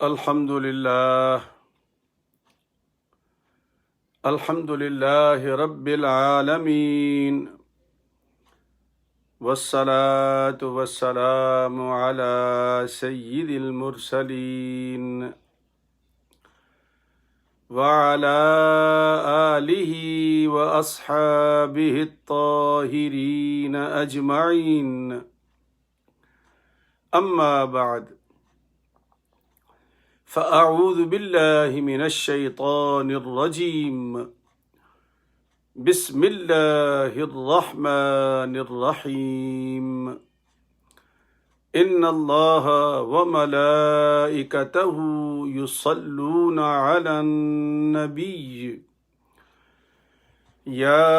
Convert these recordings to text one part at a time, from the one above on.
الحمد لله رب العالمين والصلاة والسلام على سيد المرسلين وعلى آله وأصحابه الطاهرين أجمعين أما بعد فأعوذ بالله من الشيطان الرجيم بسم الله الرحمن الرحيم إن الله وملائكته يصلون على النبي يا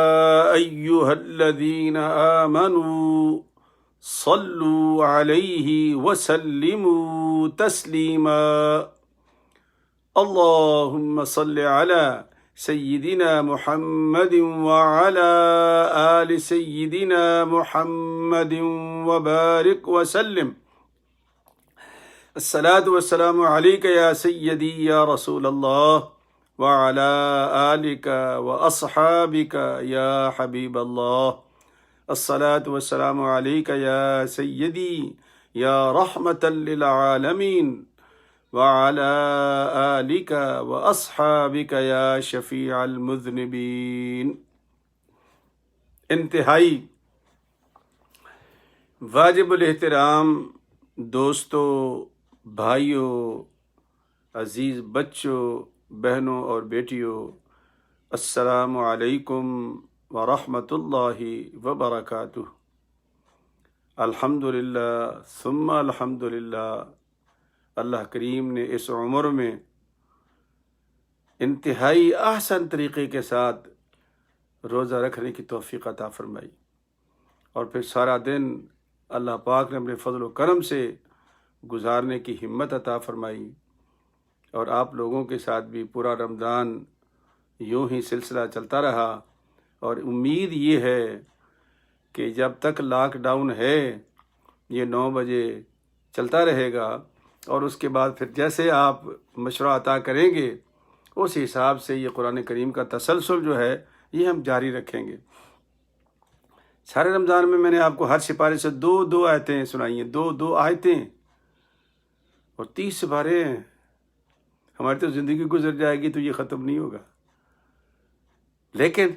أيها الذين آمنوا صلوا عليه وسلموا تسليما اللهم صل على سيدنا محمد وعلى آل سيدنا محمد وبارك وسلم الصلاة والسلام عليك يا سيدي يا رسول الله وعلى آلك وأصحابك يا حبيب الله الصلاة والسلام عليك يا سيدي يا رحمة للعالمين وعلى آلك وأصحابك يا شفيع المذنبين. انتہائی واجب الاحترام دوستوں، بھائیوں، عزیز بچوں، بہنوں اور بیٹیوں، السلام علیکم ورحمۃ اللہ وبرکاتہ. الحمدللہ ثم الحمدللہ، اللہ کریم نے اس عمر میں انتہائی احسن طریقے کے ساتھ روزہ رکھنے کی توفیق عطا فرمائی، اور پھر سارا دن اللہ پاک نے اپنے فضل و کرم سے گزارنے کی ہمت عطا فرمائی، اور آپ لوگوں کے ساتھ بھی پورا رمضان یوں ہی سلسلہ چلتا رہا. اور امید یہ ہے کہ جب تک لاک ڈاؤن ہے یہ 9 بجے چلتا رہے گا، اور اس کے بعد پھر جیسے آپ مشورہ عطا کریں گے اس حساب سے یہ قرآن کریم کا تسلسل جو ہے یہ ہم جاری رکھیں گے. سارے رمضان میں نے آپ کو ہر سپارے سے 2 آیتیں سنائی ہیں، 2 آیتیں، اور 30 سپارے ہیں. ہماری تو زندگی گزر جائے گی تو یہ ختم نہیں ہوگا. لیکن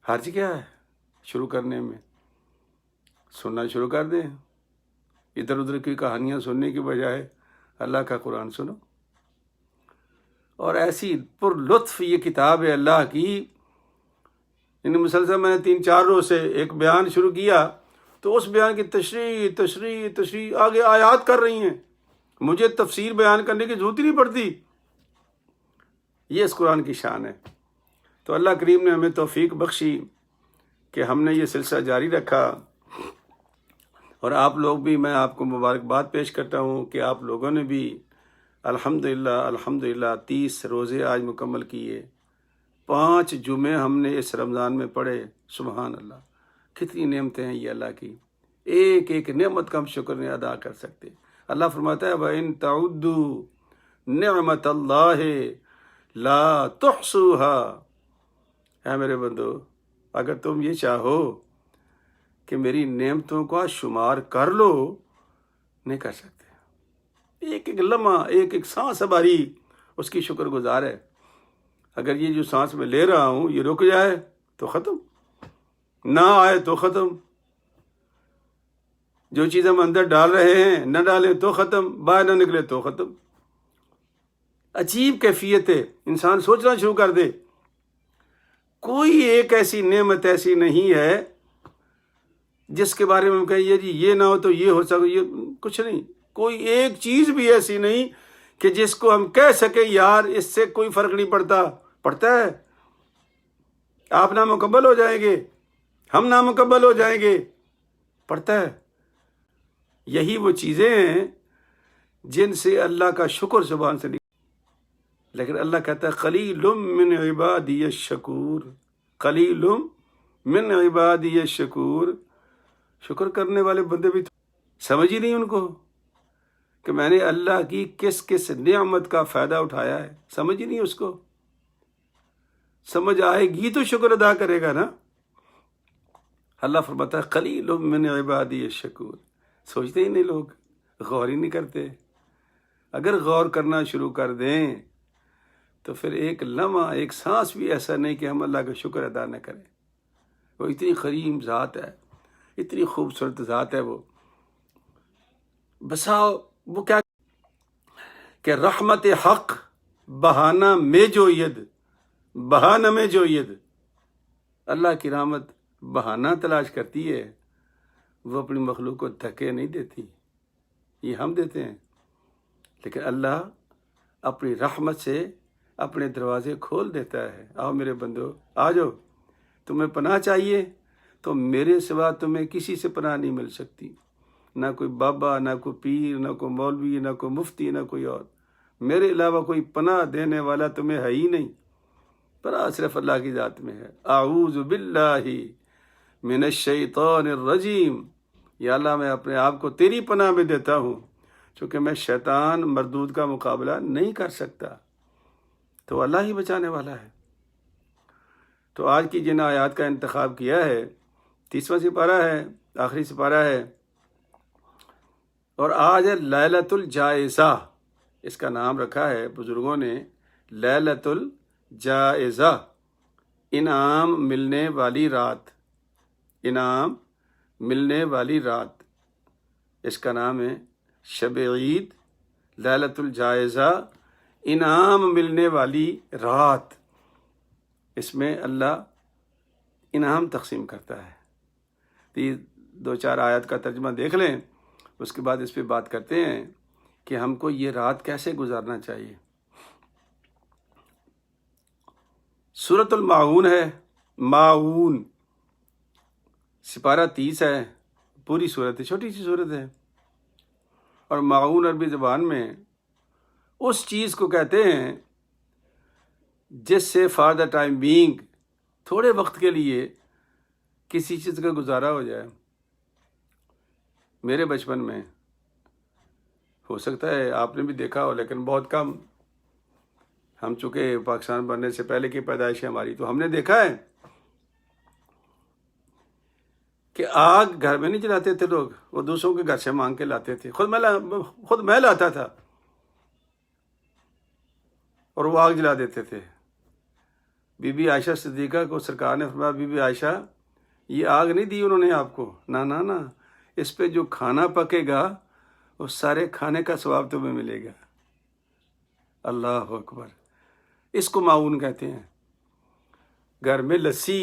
حرج کیا ہے شروع کرنے میں؟ سننا شروع کر دیں. ادھر ادھر کی کہانیاں سننے کی بجائے اللہ کا قرآن سنو. اور ایسی پر لطف یہ کتاب ہے اللہ کی. مسلسل میں نے 3-4 روز سے ایک بیان شروع کیا تو اس بیان کی تشریح آگے آیات کر رہی ہیں. مجھے تفسیر بیان کرنے کی ضرورت ہی نہیں پڑتی. یہ اس قرآن کی شان ہے. تو اللہ کریم نے ہمیں توفیق بخشی کہ ہم نے یہ سلسلہ جاری رکھا، اور آپ لوگ بھی، میں آپ کو مبارکباد پیش کرتا ہوں کہ آپ لوگوں نے بھی الحمدللہ 30 روزے آج مکمل کیے. 5 جمعے ہم نے اس رمضان میں پڑھے. سبحان اللہ، کتنی نعمتیں ہیں یہ اللہ کی. ایک ایک نعمت کا ہم شکر نہیں ادا کر سکتے. اللہ فرماتا ہے وَإِن تَعُدُّوا نِعْمَةَ اللَّهِ لَا تُحْصُوهَا. اے میرے بندو، اگر تم یہ چاہو کہ میری نعمتوں کا شمار کر لو، نہیں کر سکتے. ایک ایک لمحہ، ایک ایک سانس ہماری اس کی شکر گزار ہے. اگر یہ جو سانس میں لے رہا ہوں یہ رک جائے تو ختم، نہ آئے تو ختم. جو چیز ہم اندر ڈال رہے ہیں نہ ڈالیں تو ختم، باہر نہ نکلے تو ختم. عجیب کیفیت ہے. انسان سوچنا شروع کر دے. کوئی ایک ایسی نعمت ایسی نہیں ہے جس کے بارے میں ہم کہیں جی یہ نہ ہو تو یہ ہو سکے. یہ کچھ نہیں. کوئی ایک چیز بھی ایسی نہیں کہ جس کو ہم کہہ سکیں یار اس سے کوئی فرق نہیں پڑتا. پڑتا ہے. آپ نامکمل ہو جائیں گے، ہم نامکمل ہو جائیں گے. پڑتا ہے. یہی وہ چیزیں ہیں جن سے اللہ کا شکر زبان سے لیکن اللہ کہتا ہے قلیل من عبادی الشکور، قلیل من عبادی الشکور. شکر کرنے والے بندے بھی سمجھ ہی نہیں ان کو کہ میں نے اللہ کی کس کس نعمت کا فائدہ اٹھایا ہے، سمجھ ہی نہیں اس کو۔ سمجھ آئے گی تو شکر ادا کرے گا نا۔ اللہ فرماتا ہے قلیل من عبادی الشکور۔ سوچتے ہی نہیں لوگ، غور ہی نہیں کرتے۔ اگر غور کرنا شروع کر دیں تو پھر ایک لمحہ، ایک سانس بھی ایسا نہیں کہ ہم اللہ کا شکر ادا نہ کریں۔ وہ اتنی کریم ذات ہے، اتنی خوبصورت ذات ہے وہ۔ بسا وہ کیا کہ رحمت حق بہانہ میں جو ید، بہانہ میں جو ید، اللہ کی رحمت بہانہ تلاش کرتی ہے، وہ اپنی مخلوق کو دھکے نہیں دیتی، یہ ہم دیتے ہیں۔ لیکن اللہ اپنی رحمت سے اپنے دروازے کھول دیتا ہے۔ آؤ میرے بندو، آ جاؤ، تمہیں پناہ چاہیے تو میرے سوا تمہیں کسی سے پناہ نہیں مل سکتی، نہ کوئی بابا، نہ کوئی پیر، نہ کوئی مولوی، نہ کوئی مفتی، نہ کوئی اور۔ میرے علاوہ کوئی پناہ دینے والا تمہیں ہے ہی نہیں، پناہ صرف اللہ کی ذات میں ہے۔ اعوذ باللہ من الشیطان الرجیم، یا اللہ میں اپنے آپ کو تیری پناہ میں دیتا ہوں، چونکہ میں شیطان مردود کا مقابلہ نہیں کر سکتا، تو اللہ ہی بچانے والا ہے۔ تو آج کی جن آیات کا انتخاب کیا ہے، 30واں سپارہ ہے، آخری سپارہ ہے، اور آج ہے لیلۃ الجائزہ۔ اس کا نام رکھا ہے بزرگوں نے لیلۃ الجائزہ، انعام ملنے والی رات، انعام ملنے والی رات۔ اس کا نام ہے شب عید، لیلۃ الجائزہ، انعام ملنے والی رات۔ اس میں اللہ انعام تقسیم کرتا ہے۔ تو یہ 2-4 آیات کا ترجمہ دیکھ لیں، اس کے بعد اس پہ بات کرتے ہیں کہ ہم کو یہ رات کیسے گزارنا چاہیے۔ سورۃ الماعون ہے، ماعون، سپارہ 30 ہے، پوری صورت ہے، چھوٹی سی صورت ہے۔ اور ماعون عربی زبان میں اس چیز کو کہتے ہیں جس سے فار دا ٹائم بینگ، تھوڑے وقت کے لیے کسی چیز کا گزارا ہو جائے۔ میرے بچپن میں، ہو سکتا ہے آپ نے بھی دیکھا ہو لیکن بہت کم، ہم چونکہ پاکستان بننے سے پہلے کی پیدائش ہے ہماری، تو ہم نے دیکھا ہے کہ آگ گھر میں نہیں جلاتے تھے لوگ، وہ دوسروں کے گھر سے مانگ کے لاتے تھے۔ خود میں لاتا تھا اور وہ آگ جلا دیتے تھے۔ بی بی عائشہ صدیقہ کو سرکار نے فرمایا، بی بی عائشہ یہ آگ نہیں دی انہوں نے آپ کو، نہ، اس پہ جو کھانا پکے گا اس سارے کھانے کا ثواب تمہیں ملے گا۔ اللہ اکبر، اس کو ماعون کہتے ہیں۔ گھر میں لسی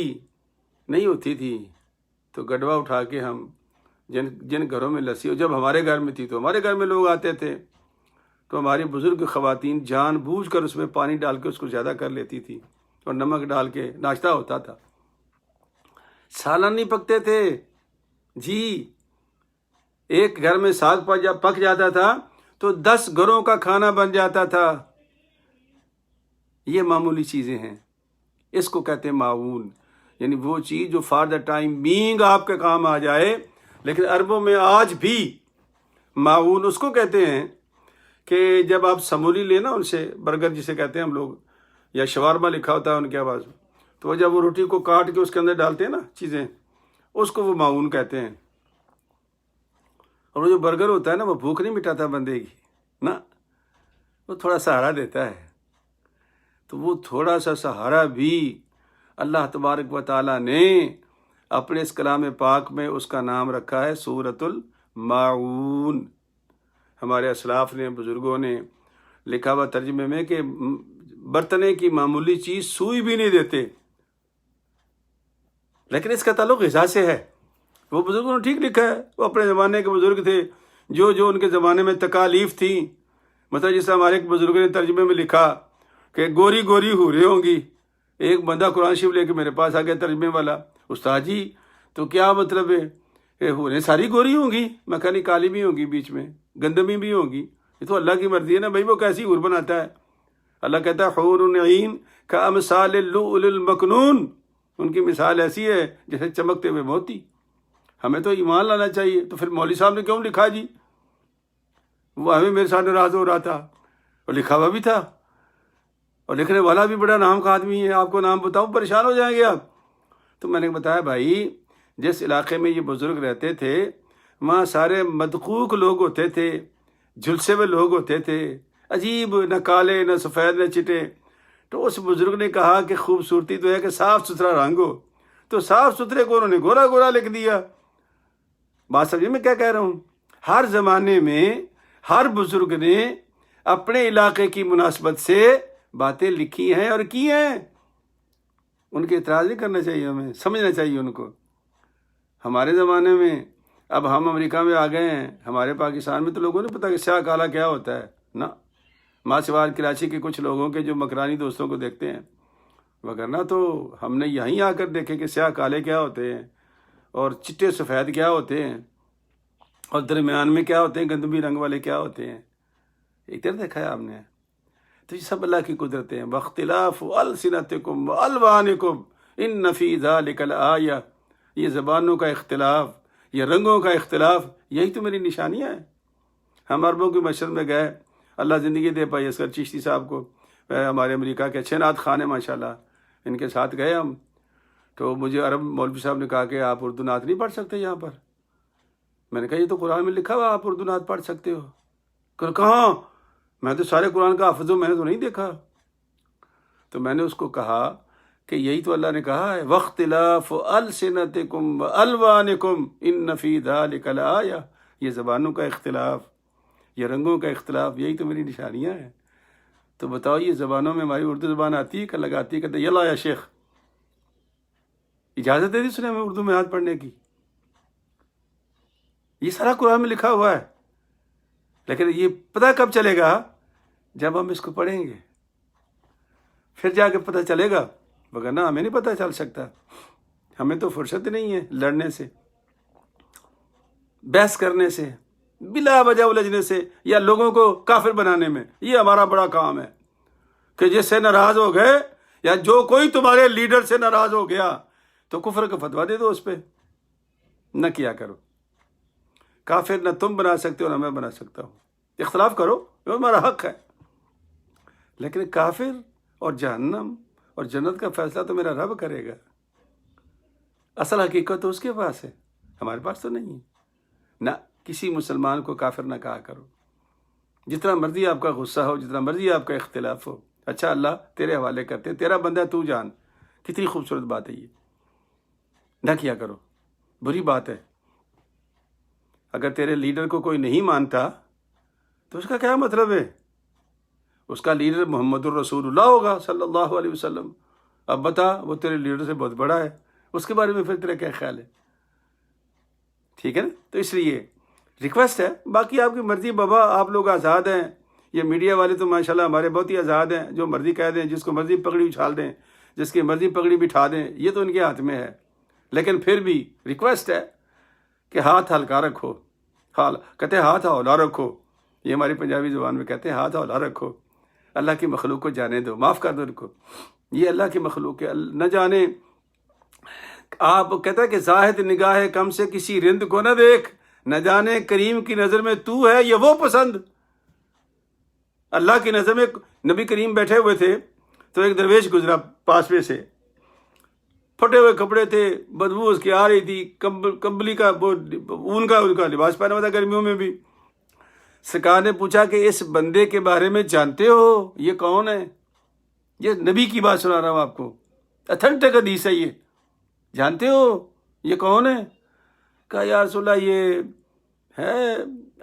نہیں ہوتی تھی تو گڈوا اٹھا کے ہم جن گھروں میں لسی ہو، جب ہمارے گھر میں تھی تو ہمارے گھر میں لوگ آتے تھے تو ہماری بزرگ خواتین جان بوجھ کر اس میں پانی ڈال کے اس کو زیادہ کر لیتی تھی اور نمک ڈال کے ناشتہ ہوتا تھا۔ سالن نہیں پکتے تھے جی، ایک گھر میں ساگ پک جاتا تھا تو 10 گھروں کا کھانا بن جاتا تھا۔ یہ معمولی چیزیں ہیں، اس کو کہتے ہیں ماعون، یعنی وہ چیز جو فار دا ٹائم بینگ آپ کے کام آ جائے۔ لیکن عربوں میں آج بھی ماعون اس کو کہتے ہیں کہ جب آپ سمولی لینا ان سے، برگر جسے کہتے ہیں ہم لوگ، یا شوارما لکھا ہوتا ہے ان کے آواز میں، تو جب وہ روٹی کو کاٹ کے اس کے اندر ڈالتے ہیں نا چیزیں، اس کو وہ ماعون کہتے ہیں۔ اور وہ جو برگر ہوتا ہے نا، وہ بھوک نہیں مٹاتا بندے کی، نہ، وہ تھوڑا سہارا دیتا ہے۔ تو وہ تھوڑا سا سہارا بھی اللہ تبارک و تعالیٰ نے اپنے اس کلام پاک میں اس کا نام رکھا ہے سورۃ الماعون۔ ہمارے اسلاف نے، بزرگوں نے لکھا ہوا ترجمے میں کہ برتنے کی معمولی چیز سوئی بھی نہیں دیتے، لیکن اس کا تعلق غذا سے ہے۔ وہ بزرگوں نے ٹھیک لکھا ہے، وہ اپنے زمانے کے بزرگ تھے، جو ان کے زمانے میں تکالیف تھیں، مثلا جیسے ہمارے ایک بزرگ نے ترجمے میں لکھا کہ گوری گوری حوریں ہوں گی۔ ایک بندہ قرآن شریف لے کے میرے پاس آ گیا ترجمے والا، استاد جی تو کیا مطلب ہے کہ حوریں ساری گوری ہوں گی؟ میں کہا نہیں، کالی بھی ہوں گی، بیچ میں گندمی بھی ہوں گی، یہ تو اللہ کی مرضی ہے نا بھائی، وہ کیسی حور بناتا ہے؟ اللہ کہتا ہے حور عین کامثال اللؤلؤ المکنون، ان کی مثال ایسی ہے جیسے چمکتے ہوئے موتی۔ ہمیں تو ایمان لانا چاہیے۔ تو پھر مولوی صاحب نے کیوں لکھا جی وہ ہمیں میرے ساتھ ناراض ہو رہا تھا، اور لکھا ہوا بھی تھا، اور لکھنے والا بھی بڑا نام کا آدمی ہے، آپ کو نام بتاؤں پریشان ہو جائیں گے آپ۔ تو میں نے بتایا بھائی جس علاقے میں یہ بزرگ رہتے تھے وہاں سارے مدقوق لوگ ہوتے تھے، جھلسے ہوئے لوگ ہوتے تھے، عجیب، نہ کالے نہ سفید نہ چٹے۔ تو اس بزرگ نے کہا کہ خوبصورتی تو ہے کہ صاف ستھرا رنگ ہو، تو صاف ستھرے کو انہوں نے گورا گورا لکھ دیا۔ بات سمجھے میں کیا کہہ رہا ہوں؟ ہر زمانے میں ہر بزرگ نے اپنے علاقے کی مناسبت سے باتیں لکھی ہیں اور کی ہیں، ان کے اعتراض نہیں کرنا چاہیے، ہمیں سمجھنا چاہیے ان کو۔ ہمارے زمانے میں اب ہم امریکہ میں آ گئے ہیں، ہمارے پاکستان میں تو لوگوں نے پتا کہ سیاہ کالا کیا ہوتا ہے نا، ماں سوال کراچی کے کچھ لوگوں کے جو مکرانی دوستوں کو دیکھتے ہیں، وگرنہ تو ہم نے یہیں آ کر دیکھے کہ سیاہ کالے کیا ہوتے ہیں اور چٹے سفید کیا ہوتے ہیں اور درمیان میں کیا ہوتے ہیں، گندمی رنگ والے کیا ہوتے ہیں، ادھر دیکھا ہے آپ نے۔ تو یہ سب اللہ کی قدرتیں ہیں۔ واختلاف السنتکم والوانکم ان فی ذلک لآیہ، یہ زبانوں کا اختلاف، یہ رنگوں کا اختلاف، یہی تو میری نشانیاں ہیں۔ ہم عربوں کی مشرق میں گئے، اللہ زندگی دے پائی اصغر چشتی صاحب کو، ہمارے امریکہ کے اچھے نعت خوان ہیں ماشاءاللہ، ان کے ساتھ گئے ہم۔ تو مجھے عرب مولوی صاحب نے کہا کہ آپ اردو نعت نہیں پڑھ سکتے یہاں پر؟ میں نے کہا یہ تو قرآن میں لکھا ہوا آپ اردو نعت پڑھ سکتے ہو۔ کہ کہاں؟ میں تو سارے قرآن کا حافظ ہوں، میں نے تو نہیں دیکھا۔ تو میں نے اس کو کہا کہ یہی تو اللہ نے کہا ہے واختلاف السنتکم والوانکم ان فی ذلک لآیہ، یہ زبانوں کا اختلاف، یہ رنگوں کا اختلاف، یہی تو میری نشانیاں ہیں۔ تو بتاؤ یہ زبانوں میں ہماری اردو زبان آتی ہے کہ لگاتی ہے؟ کہتے یلا یا شیخ، اجازت دے دی اس نے ہمیں اردو میں ہاتھ پڑھنے کی؟ یہ سارا قرآن میں لکھا ہوا ہے، لیکن یہ پتہ کب چلے گا؟ جب ہم اس کو پڑھیں گے، پھر جا کے پتہ چلے گا، وگرنہ ہمیں نہیں پتہ چل سکتا۔ ہمیں تو فرصت نہیں ہے لڑنے سے، بحث کرنے سے، بلا وجہ الجھنے سے، یا لوگوں کو کافر بنانے میں۔ یہ ہمارا بڑا کام ہے کہ جس سے ناراض ہو گئے، یا جو کوئی تمہارے لیڈر سے ناراض ہو گیا تو کفر کا فتویٰ دے دو اس پہ، نہ کیا کرو۔ کافر نہ تم بنا سکتے ہو نہ میں بنا سکتا ہوں، اختلاف کرو، یہ ہمارا حق ہے، لیکن کافر اور جہنم اور جنت کا فیصلہ تو میرا رب کرے گا۔ اصل حقیقت تو اس کے پاس ہے، ہمارے پاس تو نہیں ہے۔ نہ کسی مسلمان کو کافر نہ کہا کرو، جتنا مرضی آپ کا غصہ ہو، جتنا مرضی آپ کا اختلاف ہو، اچھا اللہ تیرے حوالے کرتے ہیں، تیرا بندہ تو جان۔ کتنی خوبصورت بات ہے یہ، نہ کیا کرو، بری بات ہے۔ اگر تیرے لیڈر کو کوئی نہیں مانتا تو اس کا کیا مطلب ہے؟ اس کا لیڈر محمد الرسول اللہ ہوگا صلی اللہ علیہ وسلم۔ اب بتا، وہ تیرے لیڈر سے بہت بڑا ہے، اس کے بارے میں پھر تیرا کیا خیال ہے؟ ٹھیک ہے نا؟ تو اس لیے ریکویسٹ ہے، باقی آپ کی مرضی بابا، آپ لوگ آزاد ہیں۔ یہ میڈیا والے تو ماشاءاللہ ہمارے بہت ہی آزاد ہیں، جو مرضی کہہ دیں، جس کو مرضی پگڑی اچھال دیں، جس کی مرضی پگڑی بٹھا دیں، یہ تو ان کے ہاتھ میں ہے۔ لیکن پھر بھی ریکویسٹ ہے کہ ہاتھ ہلکا رکھو، کہتے ہیں ہاتھ ہولا رکھو، یہ ہماری پنجابی زبان میں کہتے ہیں ہاتھ ہولا رکھو۔ اللہ کی مخلوق کو جانے دو، معاف کر دو ان کو، یہ اللہ کی مخلوق ہے، نہ جانے۔ آپ کہتا ہے کہ زاہد نگاہ کم سے کسی رند کو نہ دیکھ، نہ جانے کریم کی نظر میں تو ہے یہ وہ پسند۔ اللہ کی نظر میں نبی کریم بیٹھے ہوئے تھے تو ایک درویش گزرا پاس میں سے، پھٹے ہوئے کپڑے تھے، بدبو اس کی آ رہی تھی، کمبلی کا اون کا ان کا لباس پہنا ہوا تھا گرمیوں میں بھی۔ سرکار نے پوچھا کہ اس بندے کے بارے میں جانتے ہو یہ کون ہے؟ یہ نبی کی بات سنا رہا ہوں آپ کو، اتھینٹک حدیث ہے، یہ جانتے ہو یہ کون ہے؟ کہا یا رسول اللہ یہ ہے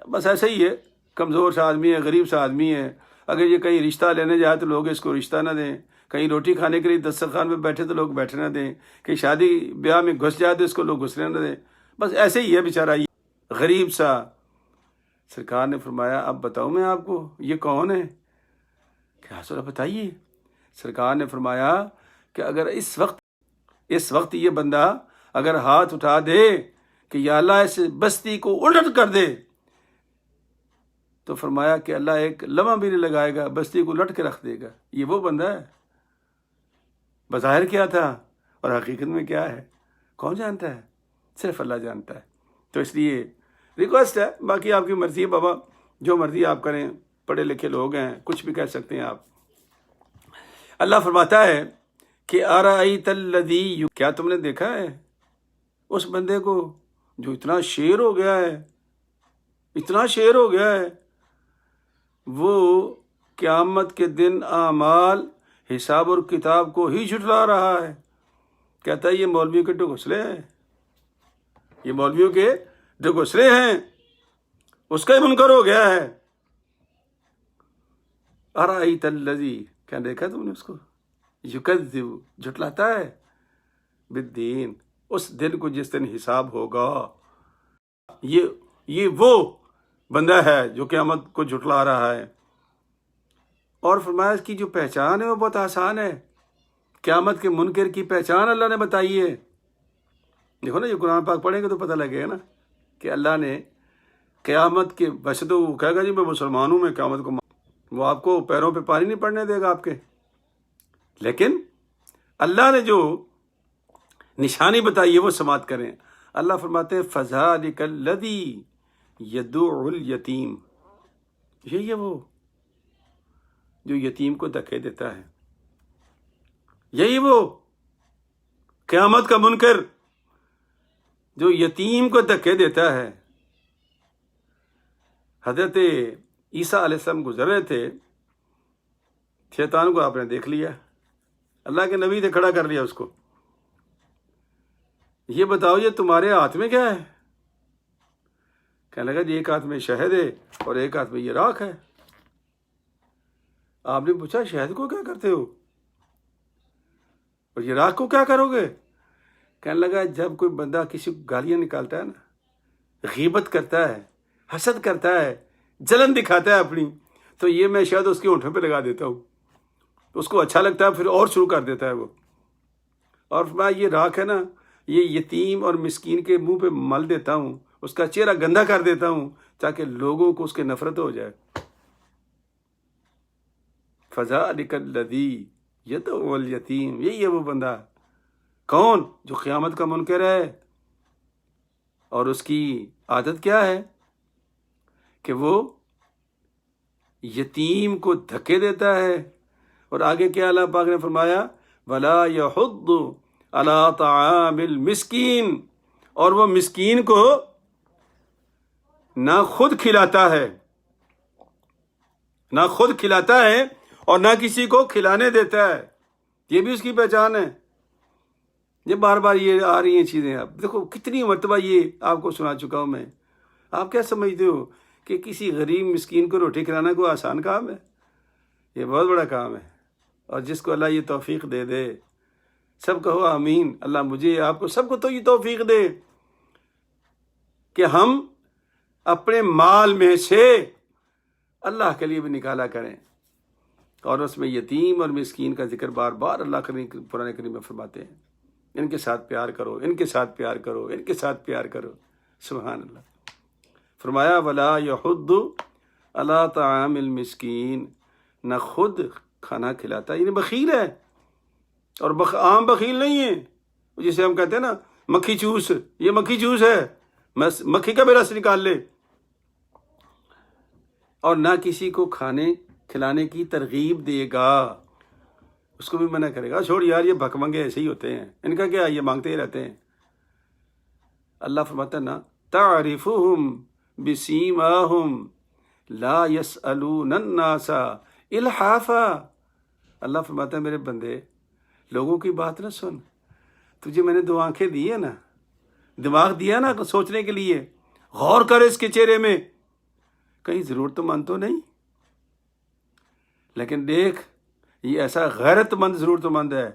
بس ایسا ہی ہے، کمزور سا آدمی ہے، غریب سا آدمی ہے، اگر یہ کہیں رشتہ لینے جائے تو لوگ اس کو رشتہ نہ دیں، کہیں روٹی کھانے کے لیے دسترخوان میں بیٹھے تو لوگ بیٹھے نہ دیں، کہیں شادی بیاہ میں گھس جائے تو اس کو لوگ گھسنے نہ دیں، بس ایسے ہی ہے بیچارہ یہ غریب سا۔ سرکار نے فرمایا اب بتاؤں میں آپ کو یہ کون ہے؟ کیا رسول اللہ بتائیے۔ سرکار نے فرمایا کہ اگر اس وقت یہ بندہ اگر ہاتھ اٹھا دے کہ یا اللہ اس بستی کو الٹ کر دے، تو فرمایا کہ اللہ ایک لمحہ بھی نہیں لگائے گا، بستی کو الٹ کے رکھ دے گا۔ یہ وہ بندہ ہے، بظاہر کیا تھا اور حقیقت میں کیا ہے کون جانتا ہے؟ صرف اللہ جانتا ہے۔ تو اس لیے ریکویسٹ ہے، باقی آپ کی مرضی ہے بابا، جو مرضی آپ کریں، پڑھے لکھے لوگ ہیں، کچھ بھی کہہ سکتے ہیں آپ۔ اللہ فرماتا ہے کہ ارأیت الذی، کیا تم نے دیکھا ہے اس بندے کو جو اتنا شیر ہو گیا ہے، اتنا شیر ہو گیا ہے، وہ قیامت کے دن اعمال، حساب اور کتاب کو ہی جھٹلا رہا ہے۔ کہتا ہے یہ مولویوں کے ڈھگوسلے ہیں، یہ مولویوں کے ڈھگوسلے ہیں، اس کا ہی منکر ہو گیا ہے۔ ارأیت الذی، کیا دیکھا تم نے اس کو؟ یکذب، جھٹلاتا ہے، بالدین، اس دن کو جس دن حساب ہوگا۔ یہ وہ بندہ ہے جو قیامت کو جھٹلا رہا ہے۔ اور فرمایا اس کی جو پہچان ہے وہ بہت آسان ہے۔ قیامت کے منکر کی پہچان اللہ نے بتائی ہے۔ دیکھو نا، یہ قرآن پاک پڑھیں گے تو پتہ لگے گا نا کہ اللہ نے قیامت کے، ویسے تو وہ کہے گا جی میں مسلمان ہوں، میں قیامت کو، وہ آپ کو پیروں پہ پانی نہیں پڑنے دے گا آپ کے، لیکن اللہ نے جو نشانی بتائی ہے وہ سماعت کریں۔ اللہ فرماتے ہیں فذلک الذی یدعو الیتیم، یہی ہے وہ جو یتیم کو دھکے دیتا ہے، یہی وہ قیامت کا منکر جو یتیم کو دھکے دیتا ہے۔ حضرت عیسیٰ علیہ السلام گزر رہے تھے، شیطان کو آپ نے دیکھ لیا، اللہ کے نبی نے کھڑا کر لیا اس کو، یہ بتاؤ یہ تمہارے ہاتھ میں کیا ہے؟ کہنے لگا جی ایک ہاتھ میں شہد ہے اور ایک ہاتھ میں یہ راکھ ہے۔ آپ نے پوچھا شہد کو کیا کرتے ہو اور یہ راکھ کو کیا کرو گے؟ کہنے لگا جب کوئی بندہ کسی کو گالیاں نکالتا ہے نا، غیبت کرتا ہے، حسد کرتا ہے، جلن دکھاتا ہے اپنی، تو یہ میں شاید اس کے ہونٹوں پہ لگا دیتا ہوں، اس کو اچھا لگتا ہے، پھر اور شروع کر دیتا ہے وہ۔ اور میں یہ راکھ ہے نا، یہ یتیم اور مسکین کے منہ پہ مل دیتا ہوں، اس کا چہرہ گندا کر دیتا ہوں تاکہ لوگوں کو اس کے نفرت ہو جائے۔ فذلک الذی یدعو الیتیم، یہی ہے وہ بندہ، کون؟ جو قیامت کا منکر ہے، اور اس کی عادت کیا ہے کہ وہ یتیم کو دھکے دیتا ہے۔ اور آگے کیا اللہ پاک نے فرمایا وَلَا يَحُضُّ عَلَىٰ طَعَامِ الْمِسْكِينِ، اور وہ مسکین کو نہ خود کھلاتا ہے، نہ خود کھلاتا ہے اور نہ کسی کو کھلانے دیتا ہے، یہ بھی اس کی پہچان ہے۔ یہ بار بار یہ آ رہی ہیں چیزیں، اب دیکھو کتنی مرتبہ یہ آپ کو سنا چکا ہوں میں۔ آپ کیا سمجھتے ہو کہ کسی غریب مسکین کو روٹی کھلانا کوئی آسان کام ہے؟ یہ بہت بڑا کام ہے، اور جس کو اللہ یہ توفیق دے دے، سب کہو آمین۔ اللہ مجھے، آپ کو، سب کو تو یہ توفیق دے کہ ہم اپنے مال میں سے اللہ کے لیے بھی نکالا کریں، اور اس میں یتیم اور مسکین کا ذکر بار بار اللہ قرآن کریم میں فرماتے ہیں، ان کے ساتھ پیار کرو، ان کے ساتھ پیار کرو، ان کے ساتھ پیار کرو۔ سبحان اللہ۔ فرمایا وَلَا يَحُضُّ عَلَىٰ طَعَامِ الْمِسْكِينِ، نہ خود کھانا کھلاتا، یعنی بخیل ہے، اور عام بخیل نہیں ہے جسے ہم کہتے ہیں نا مکھی چوس، یہ مکھی چوس ہے، مکھی کا بھی رس نکال لے، اور نہ کسی کو کھانے کھلانے کی ترغیب دے گا، اس کو بھی منع کرے گا، چھوڑ یار یہ بھکمنگے ایسے ہی ہوتے ہیں، ان کا کیا، یہ مانگتے ہی رہتے ہیں۔ اللہ فرماتا ہے نا تعرفهم بسیماہم لا یسألون الناس الحافا، اللہ فرماتا ہے میرے بندے لوگوں کی بات نہ سن، تجھے میں نے دو آنکھیں دی ہیں نا، دماغ دیا نا سوچنے کے لیے، غور کر اس کے چہرے میں، کہیں ضرورت مند تو نہیں، لیکن دیکھ یہ ایسا غیرت مند ضرورت مند ہے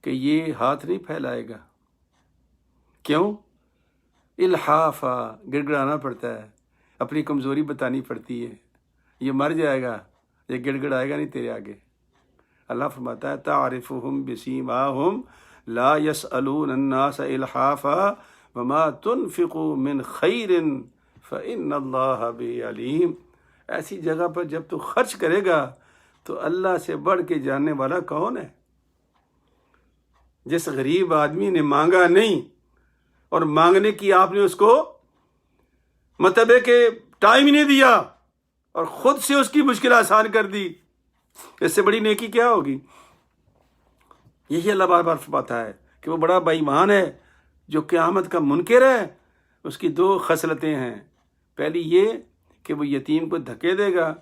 کہ یہ ہاتھ نہیں پھیلائے گا۔ کیوں؟ الحافا، گڑ گڑانا پڑتا ہے، اپنی کمزوری بتانی پڑتی ہے، یہ مر جائے گا، یہ گڑ گڑائے گا نہیں تیرے آگے۔ اللہ فرماتا ہے تعرفهم بسیماہم لا یسألون الناس الحافا وما تنفقوا من خیر فإن اللہ بہ علیم، ایسی جگہ پر جب تو خرچ کرے گا تو اللہ سے بڑھ کے جاننے والا کون ہے؟ جس غریب آدمی نے مانگا نہیں اور مانگنے کی آپ نے اس کو مطلب ہے کہ ٹائم ہی نہیں دیا اور خود سے اس کی مشکل آسان کر دی، اس سے بڑی نیکی کیا ہوگی؟ یہی اللہ بار بار فرماتا ہے کہ وہ بڑا بے ایمان ہے جو قیامت کا منکر ہے۔ اس کی دو خصلتیں ہیں، پہلی یہ کہ وہ یتیم کو دھکے دے گا،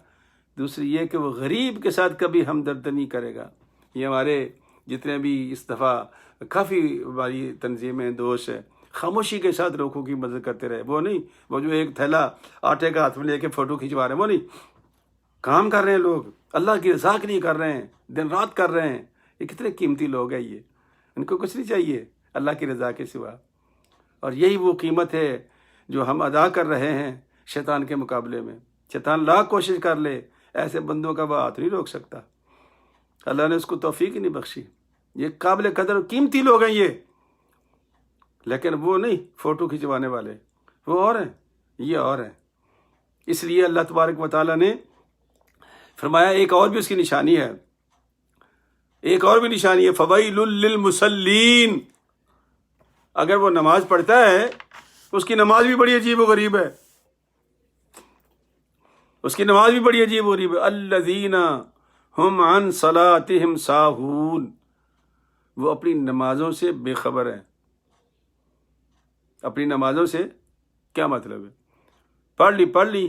دوسری یہ کہ وہ غریب کے ساتھ کبھی ہمدردی نہیں کرے گا۔ یہ ہمارے جتنے بھی اس دفعہ کافی ہماری تنظیمیں دوست ہیں، خاموشی کے ساتھ لوگوں کی مدد کرتے رہے، وہ نہیں وہ جو ایک تھیلا آٹے کا ہاتھ میں لے کے فوٹو کھنچوا رہے ہیں، وہ نہیں، کام کر رہے ہیں لوگ، اللہ کی رضا کے لیے کر رہے ہیں، دن رات کر رہے ہیں۔ یہ کتنے قیمتی لوگ ہیں، یہ ان کو کچھ نہیں چاہیے اللہ کی رضا کے سوا، اور یہی وہ قیمت ہے جو ہم ادا کر رہے ہیں شیطان کے مقابلے میں۔ شیطان لاکھ کوشش کر لے، ایسے بندوں کا وہ ہاتھ نہیں روک سکتا، اللہ نے اس کو توفیق ہی نہیں بخشی۔ یہ قابل قدر اور قیمتی لوگ ہیں یہ، لیکن وہ نہیں فوٹو کھنچوانے والے، وہ اور ہیں، یہ اور ہیں۔ اس لیے اللہ تبارک و تعالیٰ نے فرمایا ایک اور بھی اس کی نشانی ہے، ایک اور بھی نشانی ہے، فویل للمصلین۔ اگر وہ نماز پڑھتا ہے، اس کی نماز بھی بڑی عجیب و غریب ہے، اس کی نماز بھی بڑی عجیب و غریب ہے۔ الذین ہم عن صلاتہم ساہون، وہ اپنی نمازوں سے بے خبر ہیں۔ اپنی نمازوں سے کیا مطلب ہے؟ پڑھ لی